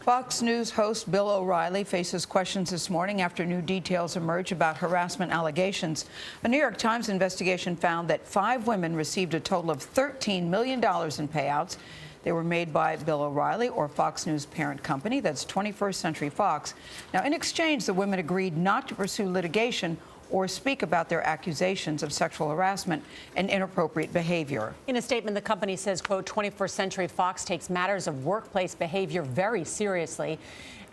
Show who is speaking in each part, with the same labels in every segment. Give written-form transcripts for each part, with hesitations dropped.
Speaker 1: Fox News host Bill O'Reilly faces questions this morning after new details emerge about harassment allegations. A New York Times investigation found that 5 women received a total of $13 million in payouts. They were made by Bill O'Reilly or Fox News parent company, that's 21st Century Fox. Now, in exchange, the women agreed not to pursue litigation or speak about their accusations of sexual harassment and inappropriate behavior.
Speaker 2: In a statement, the company says, quote, 21st Century Fox takes matters of workplace behavior very seriously.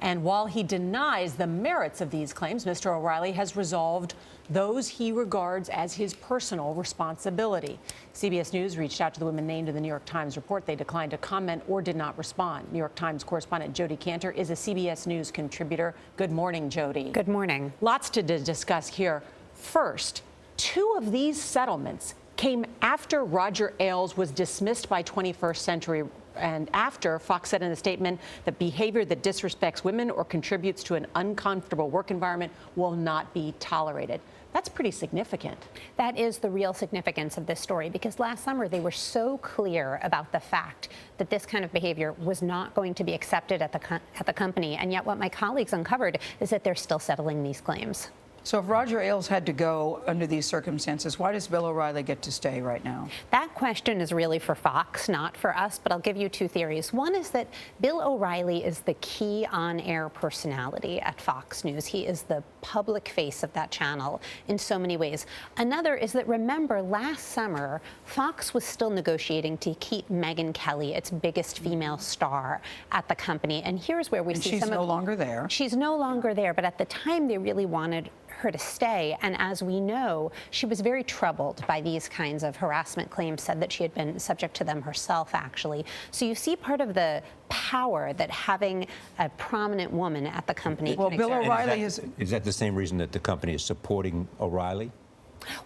Speaker 2: And while he denies the merits of these claims, Mr. O'Reilly has resolved those he regards as his personal responsibility. CBS News reached out to the women named in the New York Times report. They declined to comment or did not respond. New York Times correspondent Jodi Kantor is a CBS News contributor. Good morning, Jodi.
Speaker 3: Good morning.
Speaker 2: Lots to discuss here. First, 2 of these settlements came after Roger Ailes was dismissed by 21st Century and after Fox said in a statement that behavior that disrespects women or contributes to an uncomfortable work environment will not be tolerated. That's pretty significant.
Speaker 3: That is the real significance of this story, because last summer they were so clear about the fact that this kind of behavior was not going to be accepted at the company. And yet what my colleagues uncovered is that they're still settling these claims.
Speaker 1: So if Roger Ailes had to go under these circumstances, why does Bill O'Reilly get to stay right now?
Speaker 3: That question is really for Fox, not for us, but I'll give you 2 theories. One is that Bill O'Reilly is the key on-air personality at Fox News. He is the public face of that channel in so many ways. Another is that, remember, last summer, Fox was still negotiating to keep Megyn Kelly, its biggest female star, at the company. And here's where we see
Speaker 1: she's no longer there.
Speaker 3: She's no longer there, but at the time they really wanted her to stay. And as we know, she was very troubled by these kinds of harassment claims, said that she had been subject to them herself, actually. So you see part of the power that having a prominent woman at the company.
Speaker 1: Well, Bill O'Reilly
Speaker 4: is that the same reason that the company is supporting O'Reilly?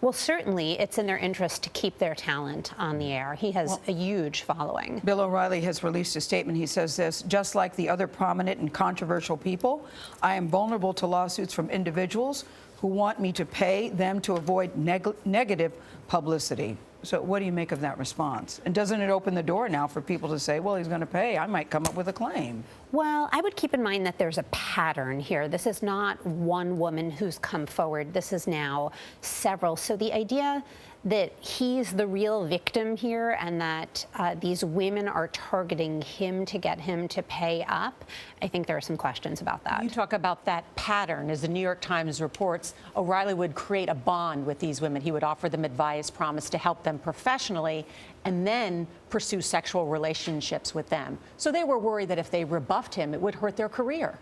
Speaker 3: Well, certainly it's in their interest to keep their talent on the air. He has a huge following.
Speaker 1: Bill O'Reilly has released a statement. He says this: just like the other prominent and controversial people, I am vulnerable to lawsuits from individuals who want me to pay them to avoid negative publicity. So what do you make of that response? And doesn't it open the door now for people to say, well, he's going to pay, I might come up with a claim?
Speaker 3: Well, I would keep in mind that there's a pattern here. This is not one woman who's come forward. This is now several. So the idea that he's the real victim here and that these women are targeting him to get him to pay up, I think there are some questions about that.
Speaker 2: You talk about that pattern. As the New York Times reports, O'Reilly would create a bond with these women. He would offer them advice, promise to help them professionally, and then pursue sexual relationships with them. So they were worried that if they rebuffed him, it would hurt their career.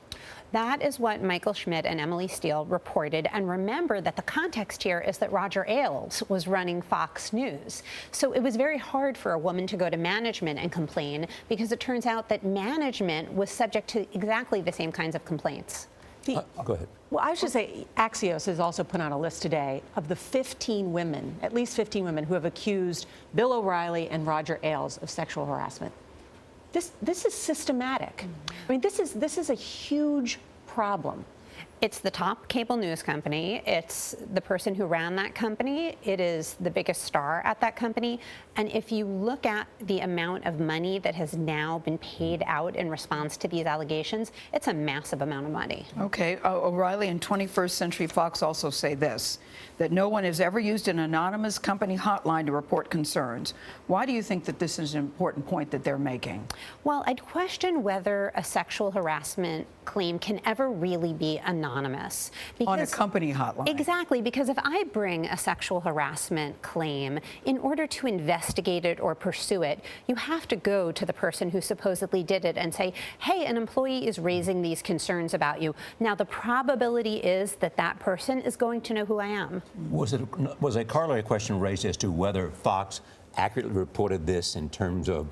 Speaker 3: That is what Michael Schmidt and Emily Steele reported. And remember that the context here is that Roger Ailes was running Fox News. So it was very hard for a woman to go to management and complain, because it turns out that management was subject to exactly the same kinds of complaints.
Speaker 4: Go ahead.
Speaker 2: Well, I should say Axios has also put out a list today of the 15 women, at least 15 women, who have accused Bill O'Reilly and Roger Ailes of sexual harassment. This is systematic. I mean, this is a huge problem.
Speaker 3: It's the top cable news company. It's the person who ran that company. It is the biggest star at that company. And if you look at the amount of money that has now been paid out in response to these allegations, it's a massive amount of money.
Speaker 1: Okay. O'Reilly and 21st Century Fox also say this, that no one has ever used an anonymous company hotline to report concerns. Why do you think that this is an important point that they're making?
Speaker 3: Well, I'd question whether a sexual harassment claim can ever really be anonymous.
Speaker 1: On a company hotline.
Speaker 3: Exactly, because if I bring a sexual harassment claim, in order to investigate it or pursue it, you have to go to the person who supposedly did it and say, hey, an employee is raising these concerns about you. Now, the probability is that that person is going to know who I am.
Speaker 4: Was a corollary question raised as to whether Fox accurately reported this in terms of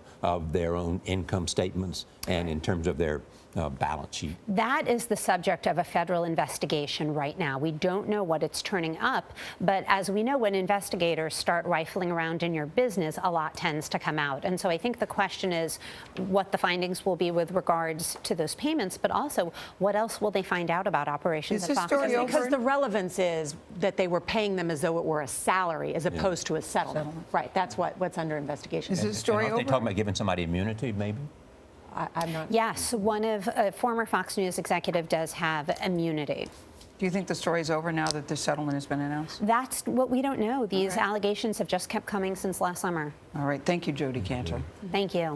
Speaker 4: their own income statements and in terms of their balance sheet?
Speaker 3: That is the subject of a federal investigation right now. We don't know what it's turning up, but as we know, when investigators start rifling around in your business, a lot tends to come out. And so I think the question is what the findings will be with regards to those payments, but also what else will they find out about operations at Fox?
Speaker 2: Because the relevance is that they were paying them as though it were a salary as opposed to a settlement. Right, that's what's under investigation.
Speaker 1: Is this story over?
Speaker 4: Are they talking about giving somebody immunity, maybe?
Speaker 2: I'm not.
Speaker 3: Yes, a former Fox News executive does have immunity.
Speaker 1: Do you think the story's over now that the settlement has been announced?
Speaker 3: That's what we don't know. These allegations have just kept coming since last summer.
Speaker 1: All right. Thank you, Jodi Kantor.
Speaker 3: Thank you.